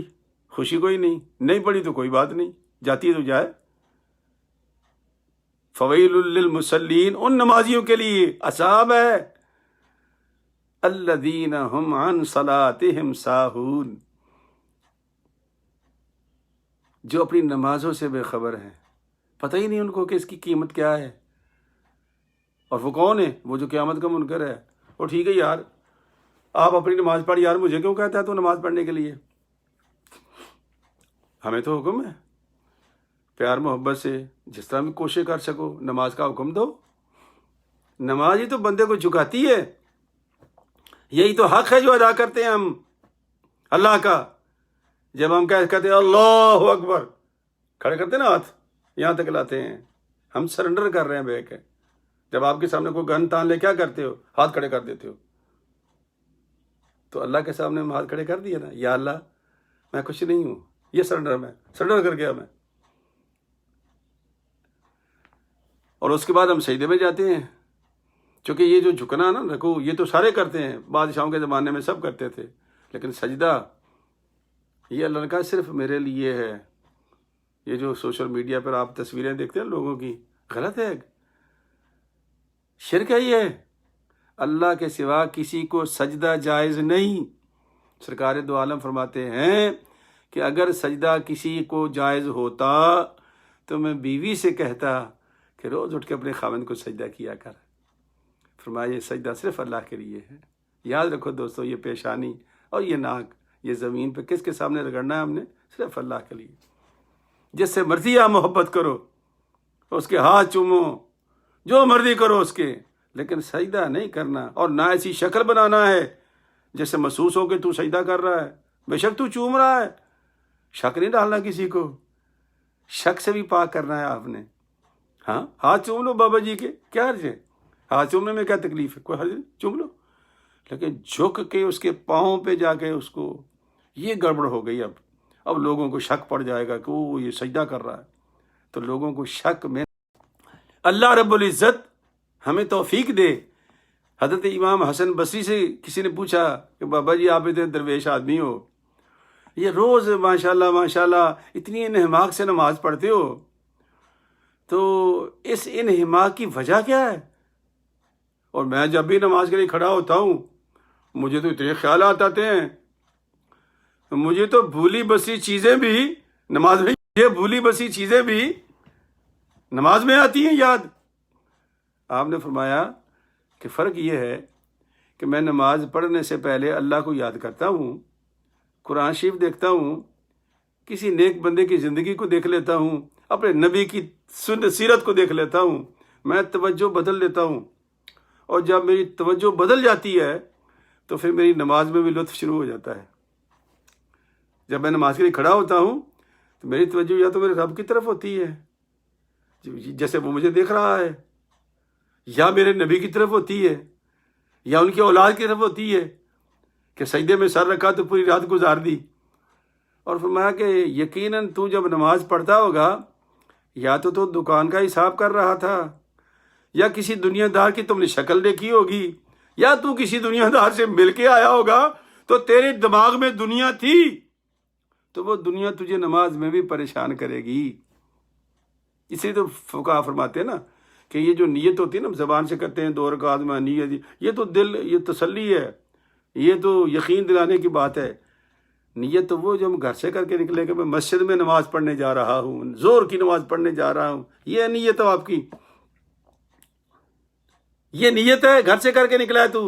خوشی کوئی نہیں پڑھی تو کوئی بات نہیں، جاتی ہے تو جائے۔ فویل للمصلین، ان نمازیوں کے لیے عذاب ہے، الذین ہم عن صلاتہم ساہون، جو اپنی نمازوں سے بے خبر ہیں، پتہ ہی نہیں ان کو کہ اس کی قیمت کیا ہے۔ اور وہ کون ہے؟ وہ جو قیامت کا منکر ہے۔ وہ ٹھیک ہے یار، آپ اپنی نماز پڑھ، یار مجھے کیوں کہتا ہے تو نماز پڑھنے کے لیے؟ ہمیں تو حکم ہے پیار محبت سے جس طرح بھی کوشش کر سکو نماز کا حکم دو۔ نماز ہی تو بندے کو جھکاتی ہے، یہی تو حق ہے جو ادا کرتے ہیں ہم اللہ کا۔ جب ہم کہتے ہیں اللہ اکبر، کھڑے کرتے ہیں نا ہاتھ، یہاں تک لاتے ہیں، ہم سرنڈر کر رہے ہیں بے کے۔ جب آپ کے سامنے کوئی گن تان لے کیا کرتے ہو؟ ہاتھ کھڑے کر دیتے ہو۔ تو اللہ کے سامنے ہم ہاتھ کھڑے کر دیے نا، یا اللہ میں کچھ نہیں ہوں، یہ سرنڈر، میں سرنڈر کر گیا میں۔ اور اس کے بعد ہم سجدے میں جاتے ہیں، چونکہ یہ جو جھکنا نا رکوع، یہ تو سارے کرتے ہیں، بادشاہوں کے زمانے میں سب کرتے تھے، لیکن سجدہ یہ اللہ نے کہا صرف میرے لیے ہے۔ یہ جو سوشل میڈیا پر آپ تصویریں دیکھتے ہیں لوگوں کی، غلط ہے، شرک ہے یہ۔ اللہ کے سوا کسی کو سجدہ جائز نہیں۔ سرکار دو عالم فرماتے ہیں کہ اگر سجدہ کسی کو جائز ہوتا تو میں بیوی سے کہتا کہ روز اٹھ کے اپنے خاوند کو سجدہ کیا کر۔ فرمایا یہ سجدہ صرف اللہ کے لیے ہے۔ یاد رکھو دوستو، یہ پیشانی اور یہ ناک، یہ زمین پہ کس کے سامنے رگڑنا ہے ہم نے؟ صرف اللہ کے لیے۔ جس سے مرضی آپ محبت کرو، اس کے ہاتھ چومو، جو مرضی کرو اس کے، لیکن سجدہ نہیں کرنا، اور نہ ایسی شکل بنانا ہے جیسے محسوس ہو کہ تو سجدہ کر رہا ہے، بے شک تو چوم رہا ہے۔ شک نہیں ڈالنا کسی کو، شک سے بھی پاک کرنا ہے آپ نے۔ ہاں ہاتھ چوم لو بابا جی کے، کیا حرج ہے؟ ہاتھ چومنے میں کیا تکلیف ہے؟ کوئی حرج نہیں، چوم لو، لیکن جھک کے اس کے پاؤں پہ جا کے اس کو، یہ گڑبڑ ہو گئی۔ اب لوگوں کو شک پڑ جائے گا کہ وہ یہ سجدہ کر رہا ہے، تو لوگوں کو شک میں اللہ رب العزت ہمیں توفیق دے۔ حضرت امام حسن بصری سے کسی نے پوچھا کہ بابا جی آپ اتنے درویش آدمی ہو، یہ روز ماشاءاللہ اتنی انہماک سے نماز پڑھتے ہو، تو اس انہماک کی وجہ کیا ہے؟ اور میں جب بھی نماز کے لیے کھڑا ہوتا ہوں مجھے تو اتنے خیالات آتے ہیں، مجھے تو بھولی بسی چیزیں بھی نماز میں، یہ بھولی بسی چیزیں بھی نماز میں آتی ہیں یاد۔ آپ نے فرمایا کہ فرق یہ ہے کہ میں نماز پڑھنے سے پہلے اللہ کو یاد کرتا ہوں، قرآن شریف دیکھتا ہوں، کسی نیک بندے کی زندگی کو دیکھ لیتا ہوں، اپنے نبی کی سیرت کو دیکھ لیتا ہوں، میں توجہ بدل لیتا ہوں، اور جب میری توجہ بدل جاتی ہے تو پھر میری نماز میں بھی لطف شروع ہو جاتا ہے۔ جب میں نماز کے لیے کھڑا ہوتا ہوں تو میری توجہ یا تو میرے رب کی طرف ہوتی ہے جیسے وہ مجھے دیکھ رہا ہے، یا میرے نبی کی طرف ہوتی ہے، یا ان کی اولاد کی طرف ہوتی ہے کہ سجدے میں سر رکھا تو پوری رات گزار دی، اور فرمایا کہ یقیناً تو جب نماز پڑھتا ہوگا یا تو دکان کا حساب کر رہا تھا، یا کسی دنیا دار کی تم نے شکل دیکھی ہوگی، یا تو کسی دنیا دار سے مل کے آیا ہوگا تو تیرے دماغ میں دنیا تھی، تو وہ دنیا تجھے نماز میں بھی پریشان کرے گی۔ اس لیے تو فقہا فرماتے ہیں نا کہ یہ جو نیت ہوتی ہے نا، زبان سے کرتے ہیں 2 رکعت میں نیت، یہ تو دل، یہ تسلی ہے، یہ تو یقین دلانے کی بات ہے۔ نیت تو وہ جو ہم گھر سے کر کے نکلے کہ میں مسجد میں نماز پڑھنے جا رہا ہوں، زور کی نماز پڑھنے جا رہا ہوں، یہ نیت ہے آپ کی، یہ نیت ہے، گھر سے کر کے نکلا ہے تو،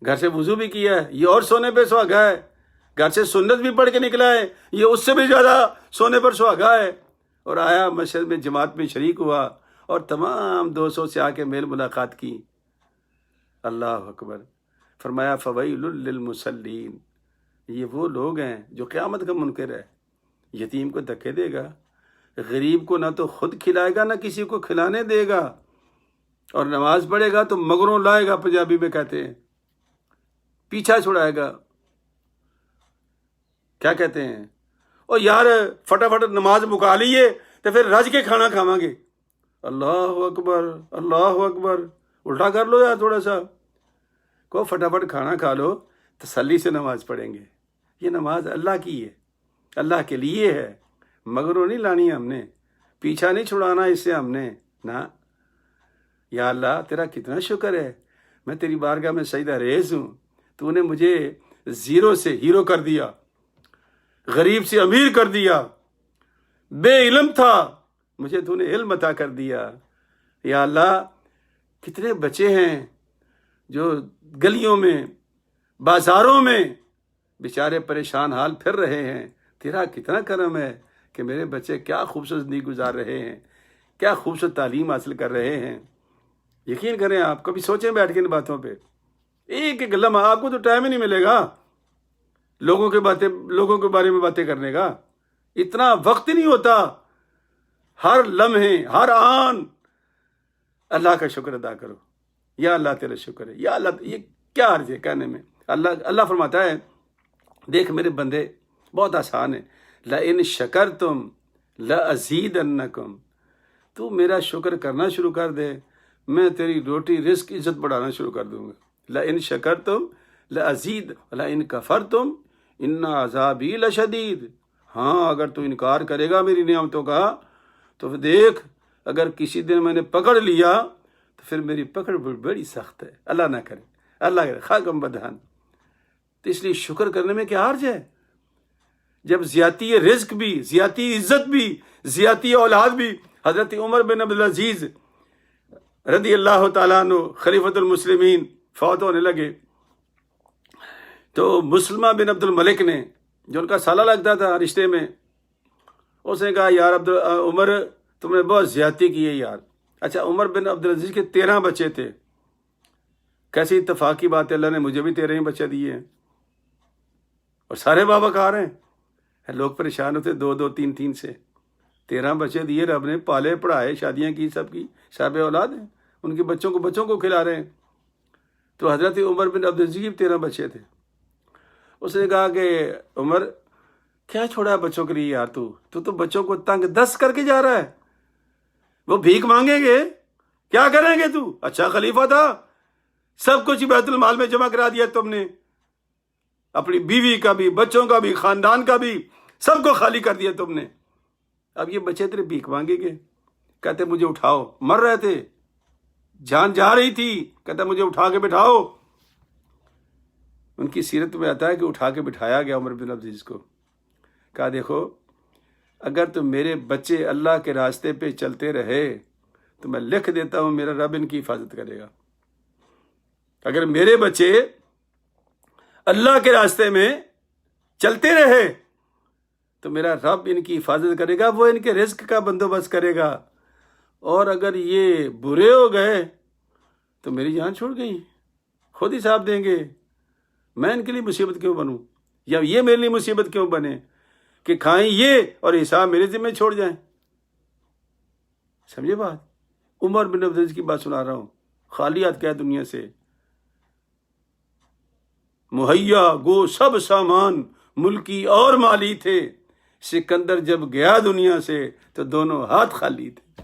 گھر سے وضو بھی کیا ہے، یہ اور سونے پہ سہاگا ہے، گھر سے سنت بھی پڑھ کے نکلا ہے، یہ اس سے بھی زیادہ سونے پر سہاگا ہے، اور آیا مسجد میں جماعت میں شریک ہوا اور تمام دوستوں سے آ کے میل ملاقات کی۔ اللہ اکبر۔ فرمایا فویل للمصلین، یہ وہ لوگ ہیں جو قیامت کا منکر ہے، یتیم کو دھکے دے گا، غریب کو نہ تو خود کھلائے گا نہ کسی کو کھلانے دے گا، اور نماز پڑھے گا تو مگروں لائے گا، پنجابی میں کہتے ہیں، پیچھا چھڑائے گا۔ کیا کہتے ہیں؟ او یار فٹافٹ نماز مکا لیے تو پھر رج کے کھانا کھاواں گے۔ اللہ اکبر، اللہ اکبر۔ الٹا کر لو یار، تھوڑا سا کو فٹافٹ کھانا کھا لو، تسلی سے نماز پڑھیں گے۔ یہ نماز اللہ کی ہے، اللہ کے لیے ہے، مگروں نہیں لانی ہم نے، پیچھا نہیں چھڑانا اس سے ہم نے، نہ۔ یا اللہ تیرا کتنا شکر ہے، میں تیری بارگاہ میں سجدہ ریز ہوں، تو نے مجھے زیرو سے ہیرو کر دیا، غریب سے امیر کر دیا، بے علم تھا مجھے تو نے علم عطا کر دیا۔ یا اللہ کتنے بچے ہیں جو گلیوں میں، بازاروں میں بیچارے پریشان حال پھر رہے ہیں، تیرا کتنا کرم ہے کہ میرے بچے کیا خوبصورت زندگی گزار رہے ہیں، کیا خوبصورت تعلیم حاصل کر رہے ہیں۔ یقین کریں، آپ کبھی سوچیں بیٹھ کے ان باتوں پہ، ایک ایک لمحہ آپ کو تو ٹائم ہی نہیں ملے گا لوگوں کے بارے میں باتیں کرنے کا، اتنا وقت ہی نہیں ہوتا۔ ہر لمحے، ہر آن اللہ کا شکر ادا کرو۔ یا اللہ تیرا شکر ہے، یا اللہ، یہ کیا عرض ہے کہنے میں۔ اللہ فرماتا ہے دیکھ میرے بندے، بہت آسان ہے، لَإِن شَكَرْتُمْ لَأَزِيدَنَّكُمْ، تو میرا شکر کرنا شروع کر دے، میں تیری روٹی رزق عزت بڑھانا شروع کر دوں گا۔ لَإِن شَكَرْتُمْ لَأَزِيدَ وَلَإِن كَفَرْتُمْ إِنَّ عَذَابِي لَشَدِيدٌ، ہاں اگر تو انکار کرے گا میری نعمتوں کا تو دیکھ، اگر کسی دن میں نے پکڑ لیا تو پھر میری پکڑ بڑی سخت ہے۔ اللہ نہ کرے، اللہ کرے، خاکم بدہن۔ تو اس لیے شکر کرنے میں کیا حرج ہے؟ جب زیادتی رزق بھی، زیادتی عزت بھی، زیادتی اولاد بھی، حضرت عمر بن عبدالعزیز رضی اللہ تعالیٰ عنہ خلیفۃ المسلمین فوت ہونے لگے، تو مسلمہ بن عبد الملک نے، جو ان کا سالہ لگتا تھا رشتے میں، اس نے کہا یار عمر تم نے بہت زیادتی کی ہے یار۔ اچھا، عمر بن عبدالعزیز کے 13 بچے تھے، کیسی اتفاقی بات ہے، اللہ نے مجھے بھی 13 ہی بچے دیے ہیں، اور سارے بابا کار ہیں۔ لوگ پریشان ہوتے 2 3 3 سے، 13 بچے دیے رب نے، پالے پڑھائے، شادیاں کی، سب کی، صاحب اولاد ہیں، ان کے بچوں کو کھلا رہے ہیں۔ تو حضرت عمر بن عبدالعزیز کے 13 بچے تھے۔ اس نے کہا کہ عمر کیا چھوڑا ہے بچوں کے لیے یار، تو بچوں کو تنگ 10 کر کے جا رہا ہے، وہ بھیک مانگیں گے، کیا کریں گے تو؟ اچھا خلیفہ تھا، سب کچھ بیت المال میں جمع کرا دیا تم نے، اپنی بیوی کا بھی، بچوں کا بھی، خاندان کا بھی، سب کو خالی کر دیا تم نے۔ اب یہ بچے تیرے بھیک مانگیں گے، کہتے مجھے اٹھاؤ، مر رہے تھے، جان جا رہی تھی، کہتا مجھے اٹھا کے بٹھاؤ۔ ان کی سیرت میں آتا ہے کہ اٹھا کے بٹھایا گیا عمر بن عبدالعزیز کو، کہا دیکھو اگر تو میرے بچے اللہ کے راستے پہ چلتے رہے تو میں لکھ دیتا ہوں میرا رب ان کی حفاظت کرے گا۔ اگر میرے بچے اللہ کے راستے میں چلتے رہے تو میرا رب ان کی حفاظت کرے گا، وہ ان کے رزق کا بندوبست کرے گا، اور اگر یہ برے ہو گئے تو میری جان چھوڑ گئی، خود حساب دیں گے، میں ان کے لیے مصیبت کیوں بنوں، یا یہ میرے لیے مصیبت کیوں بنے کہ کھائیں یہ اور حساب میرے ذمہ چھوڑ جائیں۔ سمجھے بات؟ عمر بن عبدالعزیز کی بات سنا رہا ہوں، خالیات کیا دنیا سے، مہیا گو سب سامان ملکی اور مالی تھے، سکندر جب گیا دنیا سے تو دونوں ہاتھ خالی تھے۔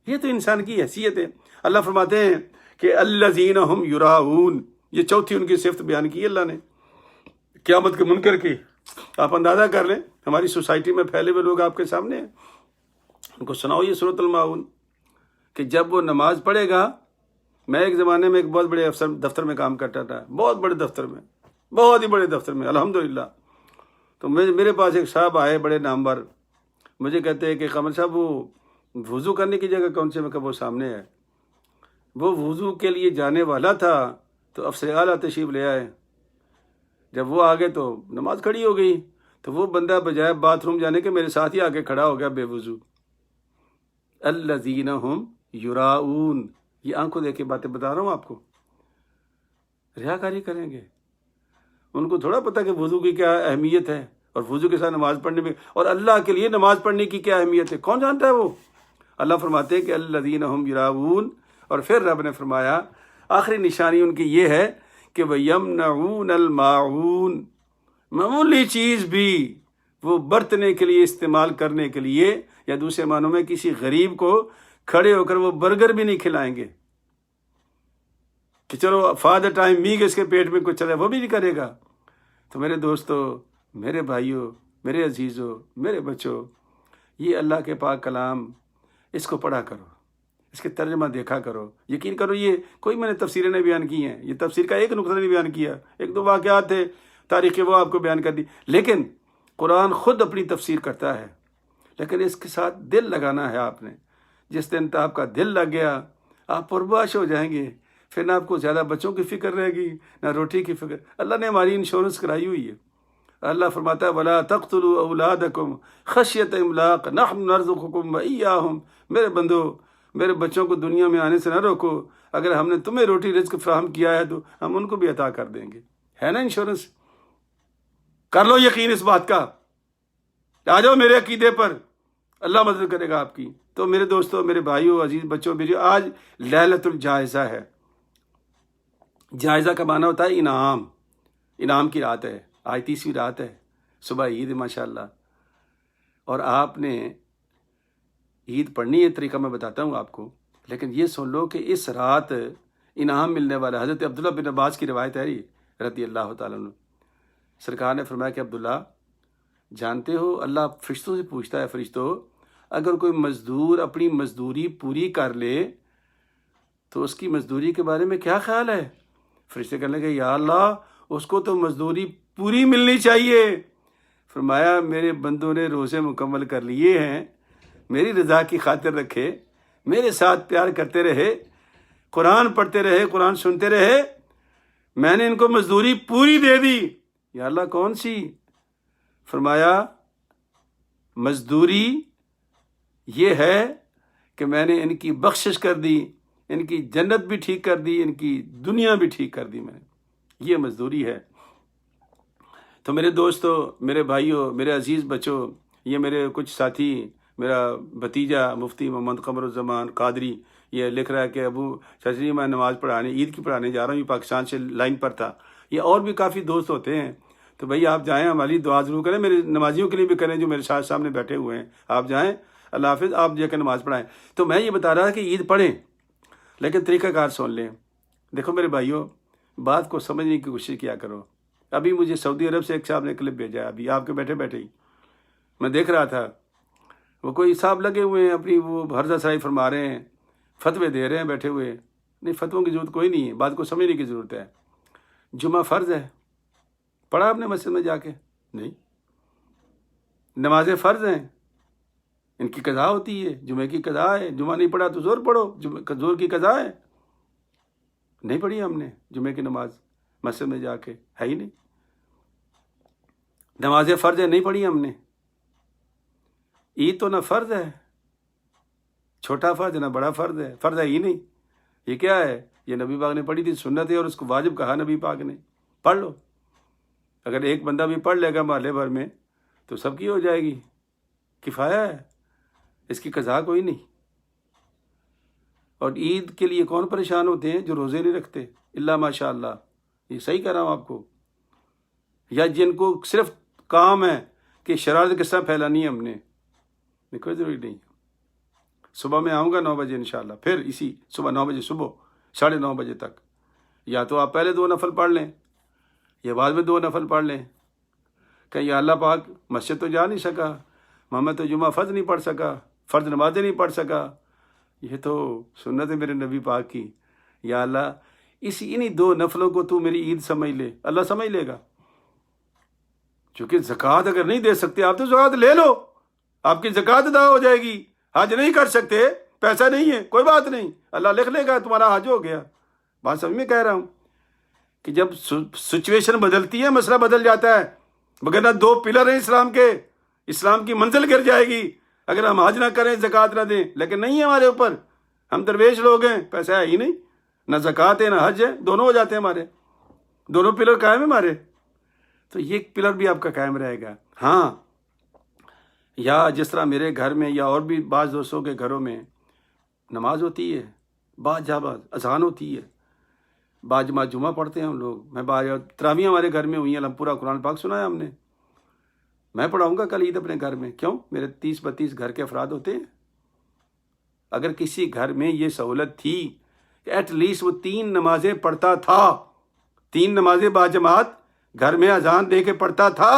یہ تو انسان کی حیثیت ہے۔ اللہ فرماتے ہیں کہ الذین ہم یراؤون، یہ چوتھی ان کی صفت بیان کی اللہ نے قیامت کے منکر کی۔ آپ اندازہ کر لیں، ہماری سوسائٹی میں پھیلے ہوئے لوگ آپ کے سامنے ہیں، ان کو سناؤ یہ سورۃ الماعون کہ جب وہ نماز پڑھے گا۔ میں ایک زمانے میں ایک بہت بڑے دفتر میں کام کرتا تھا، بہت بڑے دفتر میں، بہت ہی بڑے دفتر میں الحمدللہ۔ تو میرے پاس ایک صاحب آئے بڑے نامور، مجھے کہتے ہیں کہ قمر صاحب وہ وضو کرنے کی جگہ کون سی؟ میں کہا وہ سامنے ہے۔ وہ وضو کے لیے جانے والا تھا تو افسر اعلیٰ تشریف لے آئے۔ جب وہ آگے تو نماز کھڑی ہو گئی، تو وہ بندہ بجائے باتھ روم جانے کے میرے ساتھ ہی آگے کھڑا ہو گیا بے وضو۔ الذین ہم یراؤون، یہ آنکھوں دیکھ کے باتیں بتا رہا ہوں آپ کو۔ ریاکاری کریں گے، ان کو تھوڑا پتہ کہ وضو کی کیا اہمیت ہے اور وضو کے ساتھ نماز پڑھنے میں، اور اللہ کے لیے نماز پڑھنے کی کیا اہمیت ہے، کون جانتا ہے وہ؟ اللہ فرماتے ہیں کہ الذین ہم یراؤون، اور پھر رب نے فرمایا آخری نشانی ان کی یہ ہے کہ وَيَمْنَعُونَ الْمَاعُونَ، معمولی چیز بھی وہ برتنے کے لیے، استعمال کرنے کے لیے، یا دوسرے معنوں میں کسی غریب کو کھڑے ہو کر وہ برگر بھی نہیں کھلائیں گے کہ چلو فادر ٹائم می کہ اس کے پیٹ میں کچھ چلے، وہ بھی نہیں کرے گا۔ تو میرے دوستو، میرے بھائیوں، میرے عزیزوں، میرے بچوں، یہ اللہ کے پاک کلام، اس کو پڑھا کرو، اس کے ترجمہ دیکھا کرو۔ یقین کرو یہ کوئی میں نے تفسیریں نہیں بیان کی ہیں، یہ تفسیر کا ایک نقطہ نہیں بیان کیا، ایک دو واقعات تھے تاریخی وہ آپ کو بیان کر دی، لیکن قرآن خود اپنی تفسیر کرتا ہے، لیکن اس کے ساتھ دل لگانا ہے آپ نے۔ جس دن تو آپ کا دل لگ گیا، آپ پرباش ہو جائیں گے، پھر نہ آپ کو زیادہ بچوں کی فکر رہے گی، نہ روٹی کی فکر۔ اللہ نے ہماری انشورنس کرائی ہوئی ہے۔ اللہ فرماتا ہے وَلَا تَقْتُلُوا أَوْلَادَكُمْ خَشْيَةَ إِمْلَاقٍ نَحْنُ نَرْزُقُكُمْ وَإِيَّاهُمْ، میرے بندو، میرے بچوں کو دنیا میں آنے سے نہ روکو، اگر ہم نے تمہیں روٹی رزق فراہم کیا ہے تو ہم ان کو بھی عطا کر دیں گے۔ ہے نا انشورنس؟ کر لو یقین اس بات کا، آ جاؤ میرے عقیدے پر، اللہ مدد کرے گا آپ کی۔ تو میرے دوستوں، میرے بھائیوں، عزیز بچوں، میری آج لیلۃ الجائزہ ہے۔ جائزہ کا معنی ہوتا ہے انعام، انعام کی رات ہے، آج 30ویں رات ہے، صبح عید ہے ماشاءاللہ، اور آپ نے عید پڑھنی ہے، طریقہ میں بتاتا ہوں آپ کو، لیکن یہ سن لو کہ اس رات انعام ملنے والا حضرت عبداللہ بن عباس کی روایت ہے رضی اللہ تعالیٰ عنہ۔ سرکار نے فرمایا کہ عبداللہ جانتے ہو اللہ فرشتوں سے پوچھتا ہے، فرشتوں اگر کوئی مزدور اپنی مزدوری پوری کر لے تو اس کی مزدوری کے بارے میں کیا خیال ہے؟ فرشتے کہنے لگے یا اللہ اس کو تو مزدوری پوری ملنی چاہیے۔ فرمایا میرے بندوں نے روزے مکمل کر لیے ہیں، میری رضا کی خاطر رکھے، میرے ساتھ پیار کرتے رہے، قرآن پڑھتے رہے، قرآن سنتے رہے، میں نے ان کو مزدوری پوری دے دی۔ یا اللہ کون سی؟ فرمایا مزدوری یہ ہے کہ میں نے ان کی بخشش کر دی، ان کی جنت بھی ٹھیک کر دی، ان کی دنیا بھی ٹھیک کر دی، میں نے، یہ مزدوری ہے۔ تو میرے دوستو، میرے بھائیوں، میرے عزیز بچوں، یہ میرے کچھ ساتھی، میرا بھتیجا مفتی محمد قمر الزمان قادری یہ لکھ رہا ہے کہ ابو چچا جی میں نماز پڑھانے، عید کی پڑھانے جا رہا ہوں، یہ پاکستان سے لائن پر تھا۔ یہ اور بھی کافی دوست ہوتے ہیں، تو بھائی آپ جائیں، ہماری دعا ضرور کریں، میرے نمازیوں کے لیے بھی کریں جو میرے ساتھ سامنے بیٹھے ہوئے ہیں، آپ جائیں، اللہ حافظ، آپ جا کے نماز پڑھائیں۔ تو میں یہ بتا رہا کہ عید پڑھیں، لیکن طریقہ کار سن لیں۔ دیکھو میرے بھائیوں، بات کو سمجھنے کی کوشش کیا کرو۔ ابھی مجھے سعودی عرب سے ایک صاحب نے کلپ بھیجا ہے، ابھی آپ کے بیٹھے بیٹھے ہی میں دیکھ رہا تھا، وہ کوئی صاحب لگے ہوئے ہیں اپنی وہ حرزہ سرائی فرما رہے ہیں، فتوے دے رہے ہیں بیٹھے ہوئے۔ نہیں، فتووں کی ضرورت کوئی نہیں ہے، بات کو سمجھنے کی ضرورت ہے۔ جمعہ فرض ہے، پڑھا آپ نے مسجد میں جا کے؟ نہیں۔ نمازیں فرض ہیں، ان کی قضا ہوتی ہے، جمعے کی قضا ہے، جمعہ نہیں پڑھا تو زور پڑھو، زور کی قضا ہے۔ نہیں پڑھی ہم نے جمعے کی نماز مسجد میں جا کے، ہے ہی نہیں۔ نمازیں فرض ہے، نہیں پڑھی ہم نے۔ عید تو نہ فرض ہے، چھوٹا فرض نہ بڑا فرض ہے، فرض ہے ہی نہیں۔ یہ کیا ہے؟ یہ نبی پاک نے پڑھی تھی، سنت ہے، اور اس کو واجب کہا نبی پاک نے، پڑھ لو۔ اگر ایک بندہ بھی پڑھ لے گا محلے بھر میں تو سب کی ہو جائے گی، کفایہ ہے، اس کی قضا کوئی نہیں۔ اور عید کے لیے کون پریشان ہوتے ہیں؟ جو روزے نہیں رکھتے، اللہ ماشاء اللہ، یہ صحیح کہہ رہا ہوں آپ کو، یا جن کو صرف کام ہے کہ شرارت کس طرح پھیلانی ہے ہم نے، کوئی ضروری نہیں۔ صبح میں آؤں گا 9 بجے انشاءاللہ، پھر اسی صبح 9 بجے، صبح 9:30 بجے تک یا تو آپ پہلے 2 نفل پڑھ لیں یا بعد میں 2 نفل پڑھ لیں کہ یا اللہ پاک مسجد تو جا نہیں سکا، میں تو جمعہ فرض نہیں پڑھ سکا، فرض نمازیں نہیں پڑھ سکا، یہ تو سنت ہے میرے نبی پاک کی، یا اللہ انہی 2 نفلوں کو تو میری عید سمجھ لے، اللہ سمجھ لے گا۔ چونکہ زکوٰۃ اگر نہیں دے سکتے آپ تو زکوٰۃ لے لو، آپ کی زکوٰۃ ادا ہو جائے گی۔ حج نہیں کر سکتے، پیسہ نہیں ہے، کوئی بات نہیں، اللہ لکھ لے گا، تمہارا حج ہو گیا۔ بات سمجھ میں کہہ رہا ہوں کہ جب سچویشن بدلتی ہے مسئلہ بدل جاتا ہے، مگر 2 پلر ہیں اسلام کے، اسلام کی منزل گر جائے گی اگر ہم حج نہ کریں، زکوٰۃ نہ دیں۔ لیکن نہیں ہے ہمارے اوپر، ہم درویش لوگ ہیں، پیسہ ہے ہی نہیں، نہ زکوٰۃ ہے نہ حج ہے، دونوں ہو جاتے ہیں ہمارے، دونوں پلر قائم ہیں ہمارے، تو یہ پلر بھی آپ کا قائم رہے گا۔ ہاں، یا جس طرح میرے گھر میں یا اور بھی بعض دوستوں کے گھروں میں نماز ہوتی ہے، بعض جگہ اذان ہوتی ہے، بعض جماعت جمعہ پڑھتے ہیں ہم لوگ، میں بعض تراویح ہمارے گھر میں ہوئی ہیں، پورا قرآن پاک سنا ہے ہم نے، میں پڑھاؤں گا کل عید اپنے گھر میں، کیوں؟ میرے 30-32 گھر کے افراد ہوتے ہیں۔ اگر کسی گھر میں یہ سہولت تھی کہ ایٹ لیسٹ وہ 3 نمازیں پڑھتا تھا، 3 نمازیں باجماعت گھر میں اذان دے کے پڑھتا تھا،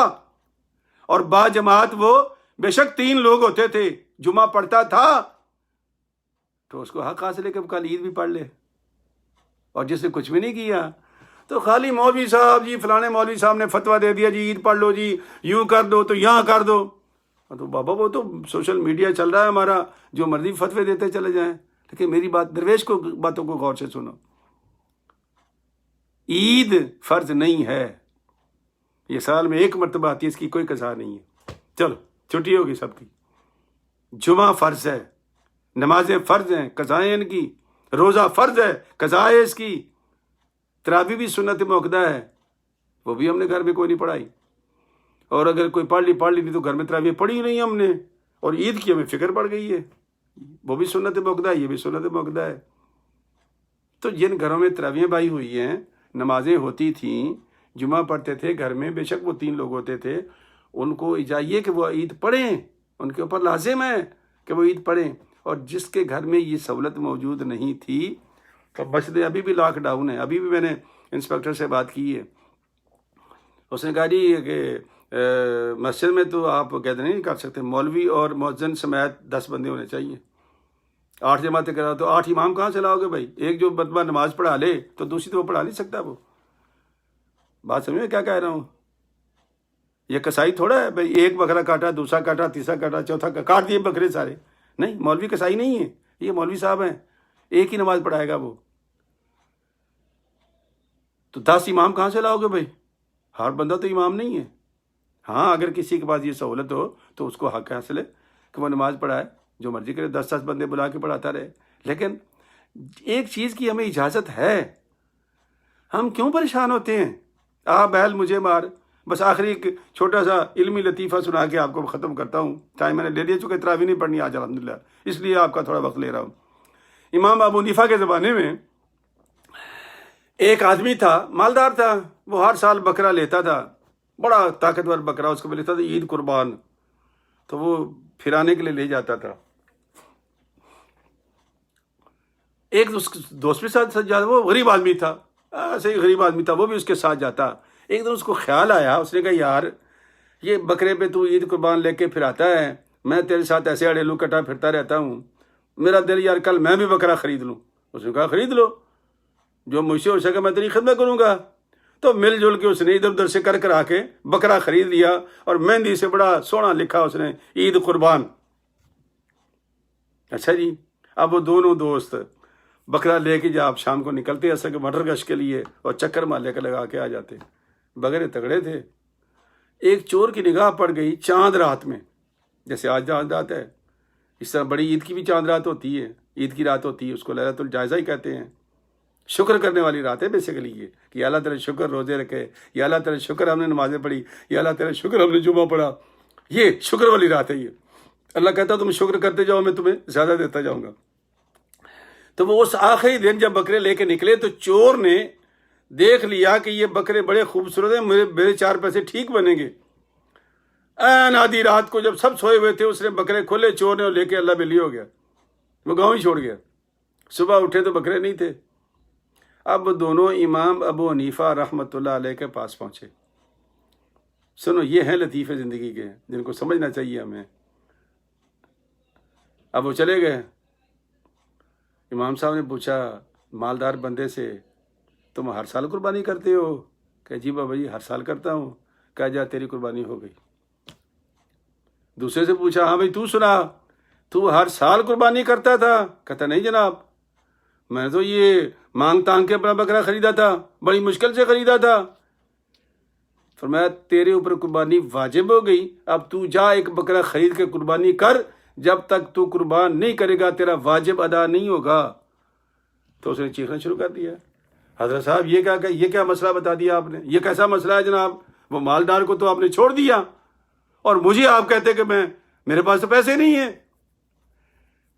اور باجماعت وہ بے شک 3 لوگ ہوتے تھے، جمعہ پڑھتا تھا، تو اس کو حق حاصل ہے کہ کل عید بھی پڑھ لے۔ اور جس نے کچھ بھی نہیں کیا تو خالی مولوی صاحب جی فلانے مولوی صاحب نے فتویٰ دے دیا جی عید پڑھ لو جی، یوں کر دو تو یہاں کر دو، تو بابا وہ تو سوشل میڈیا چل رہا ہے ہمارا، جو مرضی فتوے دیتے چلے جائیں، لیکن میری درویش کو باتوں کو غور سے سنو۔ عید فرض نہیں ہے، یہ سال میں 1 مرتبہ آتی ہے، اس کی کوئی قضا نہیں ہے، چلو چھٹی ہوگی سب کی۔ جمعہ فرض ہے، نمازیں فرض ہیں، قضائیں ان کی، روزہ فرض ہے، قضا ہے اس کی، تراویح بھی سنت موقدہ ہے، وہ بھی ہم نے گھر میں کوئی نہیں پڑھائی، اور اگر کوئی پڑھ لی نہیں تو گھر میں تراویح پڑھی ہی نہیں ہم نے، اور عید کی ہمیں فکر پڑ گئی ہے، وہ بھی سنت موقدہ ہے، یہ بھی سنت موقدہ ہے۔ تو جن گھروں میں تراویح بائی ہوئی ہیں، نمازیں ہوتی تھیں، جمعہ پڑھتے تھے گھر میں، بے شک وہ 3 لوگ ہوتے تھے، ان کو چاہیے کہ وہ عید پڑھیں، ان کے اوپر لازم ہے کہ وہ عید پڑھیں۔ اور جس کے گھر میں یہ سہولت موجود نہیں تھی تو مسجد ابھی بھی لاک ڈاؤن ہے، ابھی بھی میں نے انسپیکٹر سے بات کی ہے، اس نے کہا جی کہ مسجد میں تو آپ قید نہیں کر سکتے، مولوی اور مؤذن سمیت 10 بندے ہونے چاہیے، 8 جماعتیں کرا تو 8 امام کہاں سے لاؤ گے بھائی؟ ایک جو بدبہ نماز پڑھا لے تو دوسری تو وہ پڑھا نہیں سکتا۔ وہ بات سمجھ میں کیا کہہ رہا ہوں؟ یہ کسائی تھوڑا ہے بھائی، ایک بکرا کاٹا، دوسرا کاٹا، تیسرا کاٹا، چوتھا کاٹ دیے بکرے سارے، نہیں، مولوی کسائی نہیں ہے، یہ مولوی صاحب ہیں، ایک ہی نماز پڑھائے گا وہ، تو 10 امام کہاں سے لاؤ گے بھائی؟ ہر بندہ تو امام نہیں ہے۔ ہاں، اگر کسی کے پاس یہ سہولت ہو تو اس کو حق حاصل ہے کہ وہ نماز پڑھائے، جو مرضی کرے، 10 بندے بلا کے پڑھاتا رہے، لیکن ایک چیز کی ہمیں اجازت ہے، ہم کیوں پریشان ہوتے ہیں؟ بیل مجھے مار۔ بس آخری ایک چھوٹا سا علمی لطیفہ سنا کے آپ کو ختم کرتا ہوں، ٹائم میں نے لے لیا، چونکہ تراویح نہیں پڑھنی آج الحمدللہ، اس لیے آپ کا تھوڑا وقت لے رہا ہوں۔ امام ابو حنیفہ کے زمانے میں ایک آدمی تھا، مالدار تھا، وہ ہر سال بکرا لیتا تھا، بڑا طاقتور بکرا اس کو لیتا تھا، عید قربان، تو وہ پھرانے کے لیے لے جاتا تھا۔ ایک دوست بھی ساتھ جاتا، وہ غریب آدمی تھا، ایسے ہی غریب آدمی تھا، وہ بھی اس کے ساتھ جاتا۔ ایک دن اس کو خیال آیا، اس نے کہا یار یہ بکرے پہ تو عید قربان لے کے پھراتا ہے، میں تیرے ساتھ ایسے اڑیلو کٹا پھرتا رہتا ہوں، میرا دل یار کل میں بھی بکرا خرید لوں۔ اس نے کہا خرید لو، جو مجھ سے ہو سکے میں تیری خدمت کروں گا۔ تو مل جل کے اس نے ادھر ادھر سے کر کے بکرا خرید لیا، اور مہندی سے بڑا سونا لکھا اس نے عید قربان۔ اچھا جی، اب وہ دونوں دوست بکرا لے کے جب آپ شام کو نکلتے ایسا کہ مٹر گشت کے لیے، اور چکر مالے کا لگا کے آ جاتے، بغیر تگڑے تھے۔ ایک چور کی نگاہ پڑ گئی چاند رات میں، جیسے آج چاند رات ہے، اس طرح بڑی عید کی بھی چاند رات ہوتی ہے، عید کی رات ہوتی ہے، اس کو لیلۃ الجائزہ ہی کہتے ہیں، شکر کرنے والی رات ہے بیسیکلی یہ، کہ اللہ تعالیٰ شکر روزے رکھے، یا اللہ تعالیٰ شکر ہم نے نمازیں پڑھی، یا اللہ تعالیٰ شکر ہم نے جمعہ پڑھا، یہ شکر والی رات ہے یہ۔ اللہ کہتا تم شکر کرتے جاؤ، میں تمہیں زیادہ دیتا جاؤں گا۔ تو وہ اس آخری دن جب بکرے لے کے نکلے تو چور نے دیکھ لیا کہ یہ بکرے بڑے خوبصورت ہیں، میرے 4 پیسے ٹھیک بنیں گے، این آدھی رات کو جب سب سوئے ہوئے تھے اس نے بکرے کھولے، چور نے اور لے کے اللہ میں لیے ہو گیا، وہ گاؤں ہی چھوڑ گیا۔ صبح اٹھے تو بکرے نہیں تھے۔ اب دونوں امام ابو حنیفہ رحمۃ اللہ علیہ کے پاس پہنچے۔ سنو، یہ ہیں لطیفے زندگی کے جن کو سمجھنا چاہیے ہمیں۔ اب وہ چلے گئے۔ امام صاحب نے پوچھا مالدار بندے سے، تم ہر سال قربانی کرتے ہو؟ کہ جی بابا جی ہر سال کرتا ہوں۔ کہا جا تیری قربانی ہو گئی۔ دوسرے سے پوچھا ہاں بھائی تو سنا، تو ہر سال قربانی کرتا تھا؟ کہتا نہیں جناب، میں نے تو یہ مانگ تانگ کے اپنا بکرا خریدا تھا، بڑی مشکل سے خریدا تھا۔ فرمایا تیرے اوپر قربانی واجب ہو گئی، اب تو جا ایک بکرا خرید کے قربانی کر، جب تک تو قربان نہیں کرے گا تیرا واجب ادا نہیں ہوگا۔ تو اس نے چیخنا شروع کر دیا، حضرت صاحب یہ کیا مسئلہ بتا دیا آپ نے؟ یہ کیسا مسئلہ ہے جناب؟ وہ مالدار کو تو آپ نے چھوڑ دیا اور مجھے آپ کہتے کہ میرے پاس تو پیسے نہیں ہیں۔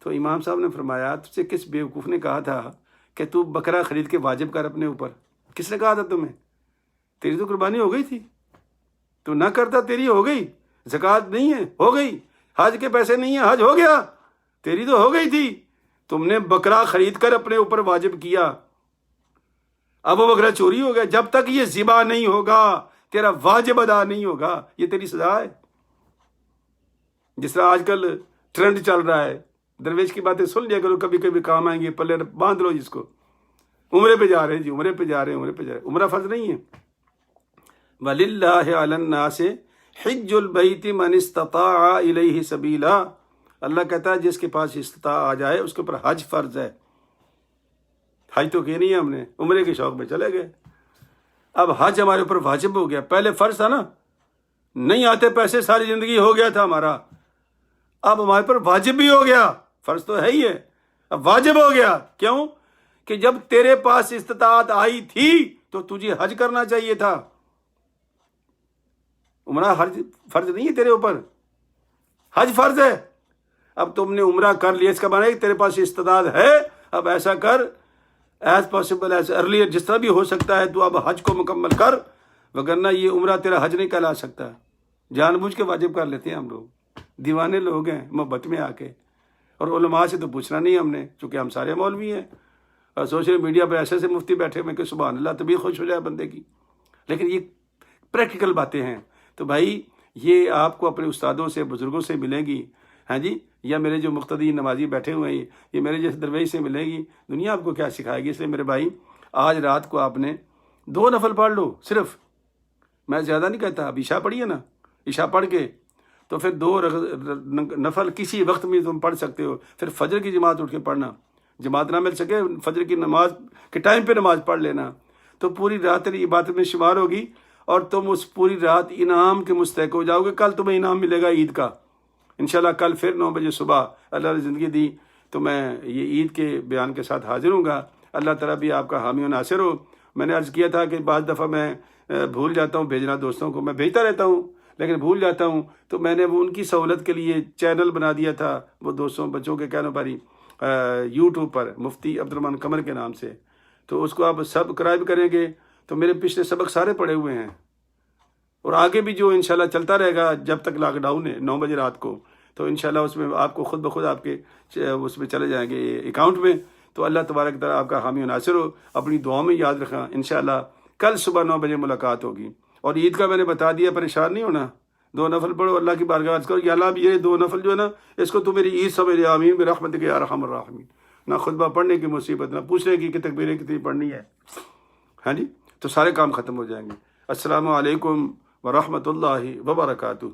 تو امام صاحب نے فرمایا تجھ سے کس بیوقوف نے کہا تھا کہ تو بکرا خرید کے واجب کر اپنے اوپر؟ کس نے کہا تھا تمہیں؟ تیری تو قربانی ہو گئی تھی، تو نہ کرتا تیری ہو گئی، زکوٰۃ نہیں ہے ہو گئی، حج کے پیسے نہیں ہیں حج ہو گیا، تیری تو ہو گئی تھی، تم نے بکرا خرید کر اپنے اوپر واجب کیا، اب وہ بکرا چوری ہو گیا، جب تک یہ ذبح نہیں ہوگا تیرا واجب ادا نہیں ہوگا، یہ تیری سزا ہے۔ جس طرح آج کل ٹرینڈ چل رہا ہے، درویش کی باتیں سن لیا کرو، کبھی کبھی کام آئیں گے، پلے باندھ لو جس کو۔ عمرے پہ جا رہے ہیں جی، عمرے پہ جا رہے ہیں، عمرہ فرض نہیں ہے۔ وَلِلَّهِ عَلَى النَّاسِ حِجُّ الْبَيْتِ مَنِ اسْتَطَاعَ إِلَيْهِ سَبِيلًا، اللہ کہتا ہے جس کے پاس استطاع آ جائے اس کے اوپر حج فرض ہے۔ حج تو کی نہیں ہے ہم نے، عمرے کے شوق میں چلے گئے۔ اب حج ہمارے اوپر واجب ہو گیا، پہلے فرض تھا نا، نہیں آتے پیسے ساری زندگی ہو گیا تھا ہمارا، اب ہمارے پر واجب بھی ہو گیا، فرض تو ہے ہی ہے، اب واجب ہو گیا۔ کیوں؟ کہ جب تیرے پاس استطاعت آئی تھی تو تجھے حج کرنا چاہیے تھا، عمرہ حج فرض نہیں ہے تیرے اوپر، حج فرض ہے۔ اب تم نے عمرہ کر لیا، اس کا معنی ہے کہ تیرے پاس استطاعت ہے، اب ایسا کر ایز پاسبل ایز ارلیئر، جس طرح بھی ہو سکتا ہے تو اب حج کو مکمل کر، وگرنہ یہ عمرہ تیرا حج نہیں کہلا سکتا۔ جان بوجھ کے واجب کر لیتے ہیں ہم لوگ، دیوانے لوگ ہیں محبت میں آ کے، اور علماء سے تو پوچھنا نہیں ہم نے، چونکہ ہم سارے مولوی ہیں، اور سوشل میڈیا پر ایسے ایسے مفتی بیٹھے ہوئے کہ سبحان اللہ طبیعت خوش ہو جائے بندے کی، لیکن یہ پریکٹیکل باتیں ہیں۔ تو بھائی یہ آپ کو اپنے استادوں سے بزرگوں سے ملیں گی، ہاں جی، یا میرے جو مقتدی نمازی بیٹھے ہوئے ہیں یہ میرے جیسے درویش سے ملے گی، دنیا آپ کو کیا سکھائے گی؟ اس لیے میرے بھائی آج رات کو آپ نے 2 نفل پڑھ لو صرف، میں زیادہ نہیں کہتا، اب عشاء پڑھیے نا، عشاء پڑھ کے تو پھر 2 نفل کسی وقت میں تم پڑھ سکتے ہو، پھر فجر کی جماعت اٹھ کے پڑھنا، جماعت نہ مل سکے فجر کی نماز کے ٹائم پہ نماز پڑھ لینا، تو پوری رات تیری عبادت میں شمار ہوگی اور تم اس پوری رات انعام کے مستحق ہو جاؤ گے۔ کل تمہیں انعام ملے گا عید کا انشاءاللہ۔ کل پھر 9 بجے صبح اللہ نے زندگی دی تو میں یہ عید کے بیان کے ساتھ حاضر ہوں گا۔ اللہ تعالیٰ بھی آپ کا حامی و ناصر ہو۔ میں نے عرض کیا تھا کہ بعض دفعہ میں بھول جاتا ہوں بھیجنا دوستوں کو، میں بھیجتا رہتا ہوں لیکن بھول جاتا ہوں، تو میں نے وہ ان کی سہولت کے لیے چینل بنا دیا تھا، وہ دوستوں بچوں کے کہنے پر ہی یوٹیوب پر مفتی عبدالرحمن قمر کے نام سے، تو اس کو آپ سبسکرائب کریں گے تو میرے پچھلے سبق سارے پڑے ہوئے ہیں، اور آگے بھی جو انشاءاللہ چلتا رہے گا جب تک لاک ڈاؤن ہے 9 بجے رات کو، تو انشاءاللہ اس میں آپ کو خود بخود آپ کے اس میں چلے جائیں گے اکاؤنٹ میں۔ تو اللہ تبارک تعالیٰ آپ کا حامی و ناصر ہو، اپنی دعاؤں میں یاد رکھنا۔ انشاءاللہ کل صبح 9 بجے ملاقات ہوگی، اور عید کا میں نے بتا دیا، پریشان نہیں ہونا، 2 نفل پڑھو، اللہ کی بارگاہ عرض کرو کہ اللہ اب یہ 2 نفل جو ہے نا اس کو تو میری عید سمجھ لے، آمین برحمتک یا ارحم الراحمین۔ نہ خطبہ پڑھنے کی مصیبت، نہ پوچھنے کی کہ تکبیریں کتنی پڑھنی ہے، ہاں جی، تو سارے کام ختم ہو جائیں گے۔ السلام علیکم ورحمۃ اللہ وبرکاتہ۔